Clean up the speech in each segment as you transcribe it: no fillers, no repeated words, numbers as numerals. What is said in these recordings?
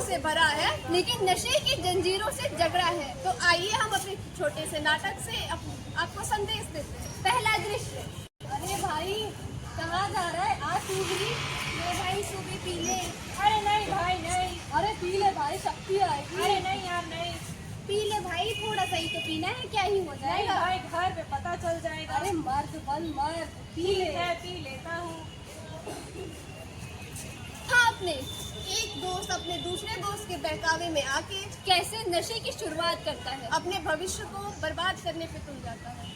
से भरा है लेकिन नशे की जंजीरों से जगड़ा है। तो आइए हम अपने छोटे से नाटक से आपको संदेश देते हैं। पहला दृश्य। अरे भाई कहाँ जा रहा है? आज सूबी ये भाई सूबी पी ले। अरे नहीं भाई नहीं। अरे पी ले भाई, शक्ति आएगी। अरे नहीं यार नहीं, पी ले भाई, थोड़ा सा ही तो पीना है, क्या ही हो जाएगा। भाई घर पे पता चल जाएगा। अरे मर्द बन मर्द, पी लेता हूँ। हाँ, अपने एक दोस्त अपने दूसरे दोस्त के बहकावे में आके कैसे नशे की शुरुआत करता है, अपने भविष्य को बर्बाद करने पे तुल जाता है।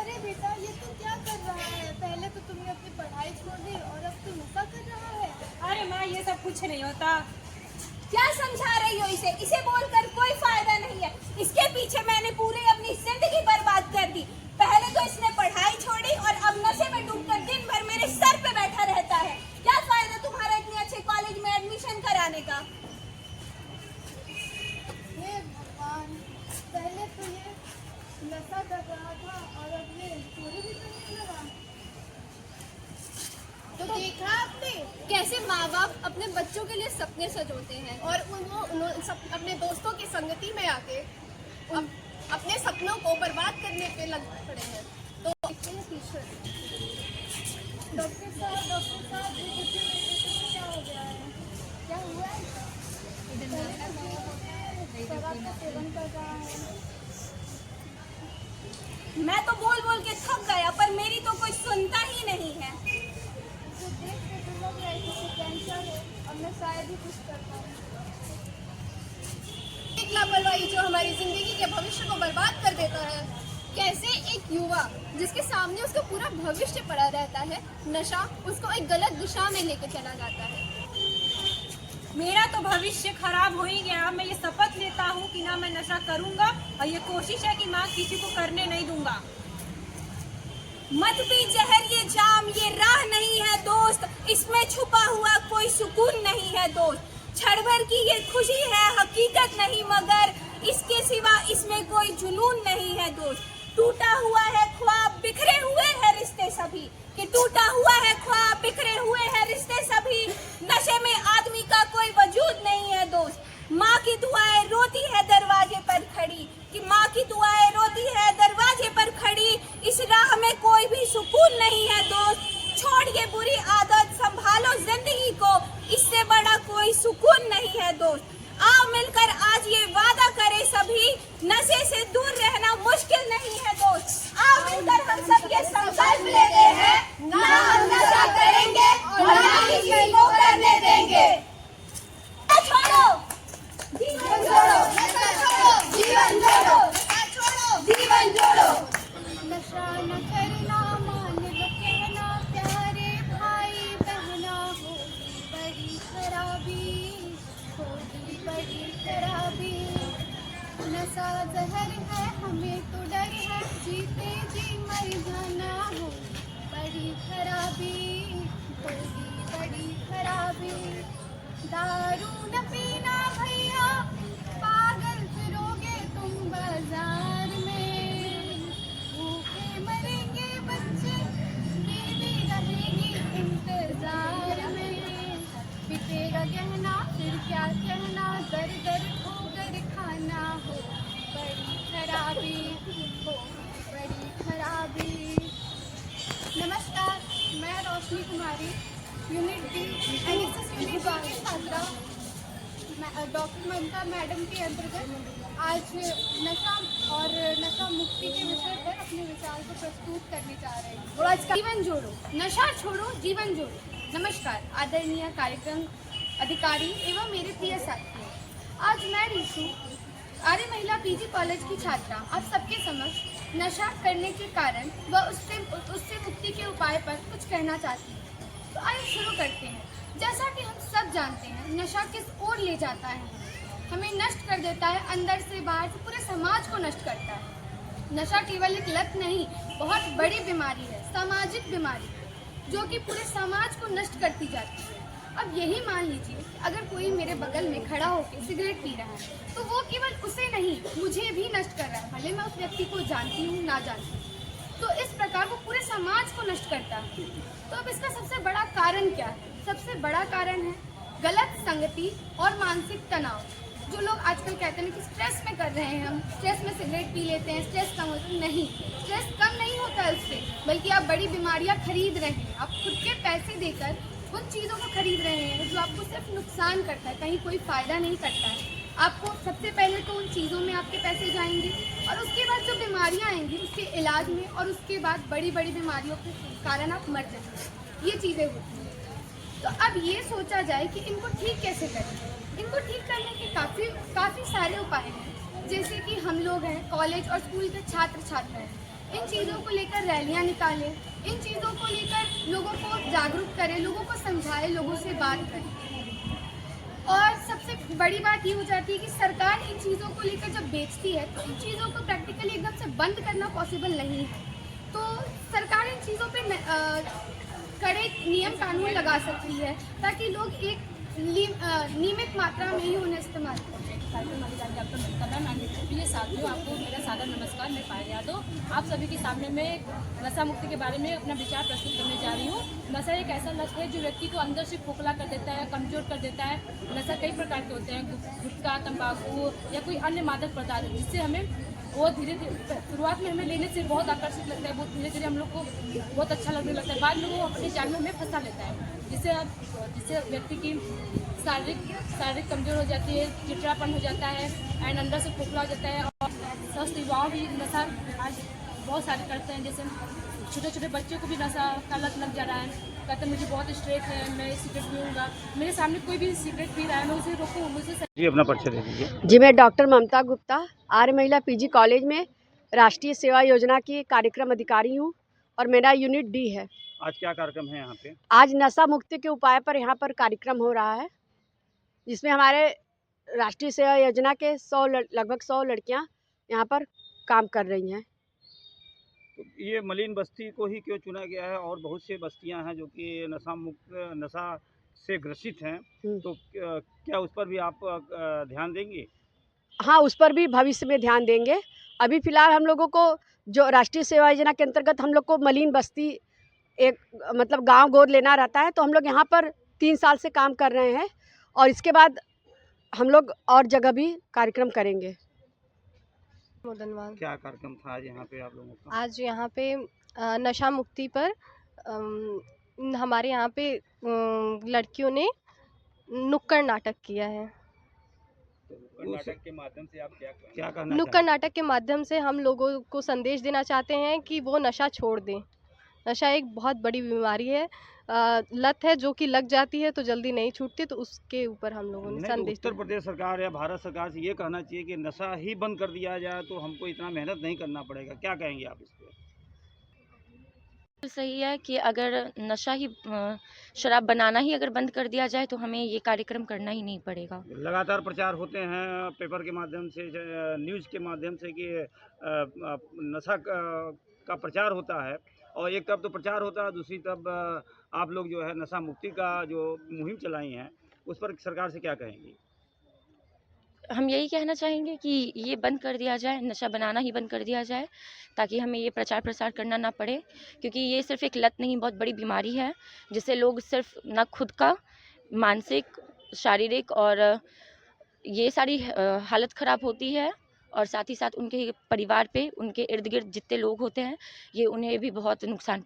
अरे बेटा ये तू क्या कर रहा है? पहले तो तुमने अपनी पढ़ाई छोड़ दी और अब तू नशा कर रहा है। अरे माँ ये सब कुछ नहीं होता। क्या समझा रही हो इसे? इसे बोलकर कोई फायदा नहीं है। इसके पीछे मैंने पूरी अपनी जिंदगी बर्बाद कर दी। पहले तो इसने पढ़ाई छोड़ी और अब नशे में डूबकर दिन भर मेरे सर पे बैठा रहता है। क्या फायदा तुम्हारा इतने अच्छे कॉलेज में एडमिशन कराने का? हे भगवान, पहले तो ये नशा कर रहा था और अब ये चोरी भी करने लगा। तो देखा आपने कैसे माँ बाप अपने बच्चों के लिए सपने सजोते हैं और अपने दोस्तों की संगति में आके अपने सपनों को बर्बाद करने पे लग पड़े हैं। तो डॉक्टर साहब ये कुछ क्या हो गया है? क्या हुआ है? शराब का सेवन कर रहा है। मैं तो बोल बोल के थक गया, पर मेरी तो कोई सुनता ही नहीं है। तो देख के तो लग रहा है कि कैंसर है और मैं शायद ही कुछ कर पाऊँ। एक लापरवाही जो हमारी जिंदगी के भविष्य को बर्बाद कर देता है। कैसे एक युवा जिसके सामने उसका पूरा भविष्य पड़ा रहता है, नशा उसको एक गलत दिशा में लेके चला जाता है। मेरा तो भविष्य खराब हो ही गया। मैं ये शपथ लेता हूँ कि ना मैं नशा करूँगा और ये कोशिश है कि मैं किसी को करने नहीं दूंगा। मत पी जहर ये जाम, ये राह नहीं है दोस्त, इसमें छुपा हुआ कोई सुकून नहीं है दोस्त। क्षण भर की ये खुशी है, हकीकत नहीं, मगर इसके सिवा इसमें कोई जुनून नहीं है दोस्त। टूटा हुआ है ख्वाब, बिखरे हुए हैं रिश्ते सभी, कि टूटा हुआ है ख्वाब, बिखरे हुए हैं रिश्ते सभी। नशे में आदमी का कोई वजूद नहीं है दोस्त। माँ की दुआएं रोती है दरवाजे पर खड़ी, कि माँ की दुआएं रोती है दरवाजे पर खड़ी। इस राह में कोई भी सुकून नहीं है दोस्त। छोड़ ये बुरी आदत, संभालो जिंदगी को, इससे बड़ा कोई सुकून नहीं है दोस्त। आओ मिलकर आज ये वादा करें सभी, नशे से दूर रहना मुश्किल नहीं है दोस्त। आओ मिलकर हम सब ये संकल्प लेते हैं, ना हम नशा करेंगे और ना किसी को करने देंगे। छोड़ो जीवन जोड़ो, नशा छोड़ो जीवन जोड़ो, नशा छोड़ो जीवन जोड़ो। नशा न करना मान लो कहना, प्यारे भाई बहना, होगी बड़ी खराबी, होगी बड़ी खराबी। नशा जहर है हमें तो डर है, जीते जी मर जाना, होगी बड़ी खराबी, होगी बड़ी खराबी। दारू न पीना भैया, पागल फिरोगे तुम बाजार में, भूखे मरेंगे बच्चे, बीवी रहेगी इंतजार में। बिकेगा गहना फिर क्या कहना, दर दर ठोकर खाना, हो बड़ी खराबी, हो बड़ी खराबी। नमस्कार, मैं रोशनी कुमारी, यूनिट डी एनएसएस यूनिट की छात्रा डॉक्टर ममता मैडम के अंतर्गत आज नशा और नशा मुक्ति के विषय पर अपने विचार को प्रस्तुत करने जा रहे हैं। और आज का जीवन जोड़ो, नशा छोड़ो जीवन जोड़ो। नमस्कार आदरणीय कार्यक्रम अधिकारी एवं मेरे प्रिय साथियों, आज मैं रीशु, आर्य महिला पीजी कॉलेज की छात्रा, आप सबके समक्ष नशा करने के कारण व उससे मुक्ति के उपाय पर कुछ कहना चाहती हूँ। तो आइए शुरू करते हैं। जैसा कि हम सब जानते हैं, नशा किस ओर ले जाता है, हमें नष्ट कर देता है, अंदर से बाहर से पूरे समाज को नष्ट करता है। नशा केवल एक लत नहीं, बहुत बड़ी बीमारी है, सामाजिक बीमारी, जो कि पूरे समाज को नष्ट करती जाती है। अब यही मान लीजिए, अगर कोई मेरे बगल में खड़ा होकर सिगरेट पी रहा है, तो वो केवल उसे नहीं, मुझे भी नष्ट कर रहा है, भले मैं उस व्यक्ति को जानती हूँ ना जानती हूँ। तो इस प्रकार वो पूरे समाज को नष्ट करता है। तो अब इसका सबसे बड़ा कारण क्या है? सबसे बड़ा कारण है गलत संगति और मानसिक तनाव। जो लोग आजकल कहते हैं कि स्ट्रेस में कर रहे हैं, हम स्ट्रेस में सिगरेट पी लेते हैं, स्ट्रेस कम होता है। नहीं, स्ट्रेस कम नहीं होता है उससे, बल्कि आप बड़ी बीमारियां खरीद रहे हैं। आप खुद के पैसे देकर उन चीज़ों को खरीद रहे हैं जो आपको सिर्फ नुकसान करता है, कहीं कोई फ़ायदा नहीं करता है। आपको सबसे पहले तो उन चीज़ों में आपके पैसे जाएंगे, और उसके बाद जो बीमारियां आएंगी उसके इलाज में, और उसके बाद बड़ी बड़ी बीमारियों के कारण आप मर जाएंगे। ये चीज़ें होती हैं। तो अब ये सोचा जाए कि इनको ठीक कैसे करें। इनको ठीक करने के काफ़ी सारे उपाय हैं। जैसे कि हम लोग हैं, कॉलेज और स्कूल के छात्र छात्रा हैं, इन चीज़ों को लेकर रैलियां निकालें, इन चीज़ों को लेकर लोगों को जागरूक करें, लोगों को समझाएं, लोगों से बात करें। और सबसे बड़ी बात ये हो जाती है कि सरकार इन चीज़ों को लेकर जब बेचती है, तो इन चीज़ों को प्रैक्टिकली एकदम से बंद करना पॉसिबल नहीं है। तो सरकार इन चीज़ों पे कड़े नियम कानून लगा सकती है, ताकि लोग एक नियमित मात्रा में ही उन्हें इस्तेमाल करें। प्रिय साथियों, आपको मेरा सादर नमस्कार। मैं पायल यादव आप सभी के सामने में नशा मुक्ति के बारे में अपना विचार प्रस्तुत करने जा रही हूँ। नशा एक ऐसा लत है जो व्यक्ति को अंदर से खोखला कर देता है, कमजोर कर देता है। नशा कई प्रकार के होते हैं, गुटखा, तंबाकू या कोई अन्य मादक पदार्थ, जिससे हमें वो धीरे धीरे शुरुआत में हमें लेने से बहुत आकर्षित लगता है, बहुत धीरे धीरे हम लोग को बहुत अच्छा लगने लगता है, बाद में वो अपने जाल में फंसा लेता है, जिससे व्यक्ति की शारीरिक कमजोर हो जाती है, चिड़चिड़ापन हो जाता है, एंड अंदर से खोखला हो जाता है। और स्वस्थ युवाओं भी नशा आज बहुत सारे करते हैं। जैसे छोटे छोटे बच्चों को भी नशा का लत लग जा रहा है, कहते हैं मुझे बहुत स्ट्रेस है, मैं सिगरेट पीऊँगा, मेरे सामने कोई भी सिगरेट पी रहा है, मैं उसे रोकूँ, मुझे जी अपना परिचय दे दीजिए। जी, मैं डॉक्टर ममता गुप्ता, आर्य महिला पीजी कॉलेज में राष्ट्रीय सेवा योजना की कार्यक्रम अधिकारी हूँ, और मेरा यूनिट डी है। आज क्या कार्यक्रम है यहाँ पे? आज नशा मुक्ति के उपाय पर यहाँ पर कार्यक्रम हो रहा है, जिसमें हमारे राष्ट्रीय सेवा योजना के लगभग 100 लड़कियाँ यहाँ पर काम कर रही हैं। तो ये मलिन बस्ती को ही क्यों चुना गया है, और बहुत सी बस्तियाँ हैं जो कि नशा से ग्रसित हैं, तो क्या उस पर भी आप ध्यान देंगे? हाँ, उस पर भी भविष्य में ध्यान देंगे। अभी फ़िलहाल हम लोगों को जो राष्ट्रीय सेवा योजना के अंतर्गत हम लोग को मलिन बस्ती एक मतलब गांव गोद लेना रहता है, तो हम लोग यहाँ पर 3 साल से काम कर रहे हैं, और इसके बाद हम लोग और जगह भी कार्यक्रम करेंगे। मोदनवाल। क्या कार्यक्रम था आज यहाँ पे आप लोगों का? आज यहाँ पे नशा मुक्ति पर हमारे यहाँ पे लड़कियों ने नुक्कड़ नाटक किया है। तो नाटक के माध्यम से आप क्या कहना नुक्कड़ नाटक के माध्यम से हम लोगों को संदेश देना चाहते हैं कि वो नशा छोड़ दें। नशा एक बहुत बड़ी बीमारी है, लत है, जो कि लग जाती है तो जल्दी नहीं छूटती, तो उसके ऊपर हम लोगों ने संदेश उत्तर प्रदेश सरकार या भारत सरकार से ये कहना चाहिए कि नशा ही बंद कर दिया जाए, तो हमको इतना मेहनत नहीं करना पड़ेगा। क्या कहेंगे आप इस पर? सही है कि अगर नशा ही शराब बनाना ही अगर बंद कर दिया जाए तो हमें ये कार्यक्रम करना ही नहीं पड़ेगा। लगातार प्रचार होते हैं पेपर के माध्यम से, न्यूज़ के माध्यम से कि नशा का प्रचार होता है, और एक तरफ तो प्रचार होता है, दूसरी तरफ आप लोग जो है नशा मुक्ति का जो मुहिम चलाई हैं, उस पर सरकार से क्या कहेंगी? हम यही कहना चाहेंगे कि ये बंद कर दिया जाए, नशा बनाना ही बंद कर दिया जाए, ताकि हमें ये प्रचार प्रसार करना ना पड़े, क्योंकि ये सिर्फ एक लत नहीं, बहुत बड़ी बीमारी है, जिससे लोग सिर्फ ना खुद का मानसिक, शारीरिक और ये सारी हालत ख़राब होती है, और साथ ही साथ उनके परिवार पे, उनके इर्द गिर्द जितने लोग होते हैं, ये उन्हें भी बहुत नुकसान